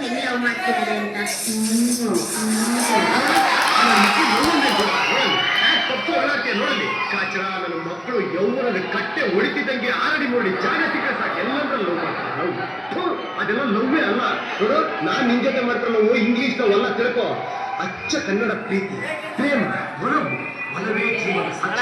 ಹೆಂಗ್ ಲವ್ ಮಾಡ್ತಿದ್ದಾರೆ ಅಂತ. ನೋಡಲಿ ಕಾಚರ ನನ್ನ ಮಕ್ಕಳು ಯೌವನದ ಕಟ್ಟೆ ಹೊಡಿತಿದ್ದಂಗೆ ಆರಡಿ ನೋಡಿ ಜಾಗತಿಕ ಸಾಕು ಎಲ್ಲಂದ್ರೆ ಲವ್ ಮಾಡ್ತಾರೆ. ಅದೆಲ್ಲ ಲವ್ವೇ ಅಲ್ಲ. ನೋಡು ನಾನ್ ನಿನ್ ಜೊತೆ ಮಾಡ್ತಾರೆ ನಾವು ಇಂಗ್ಲಿಷ್ ನಾವೆಲ್ಲ ತಿಳ್ಕೊ. ಅಚ್ಚ ಕನ್ನಡ ಪ್ರೀತಿ ಪ್ರೇಮ ಒಲವು ಒಲವೇ ಜೀವನ ಸಾಕ್ಷಾತ್.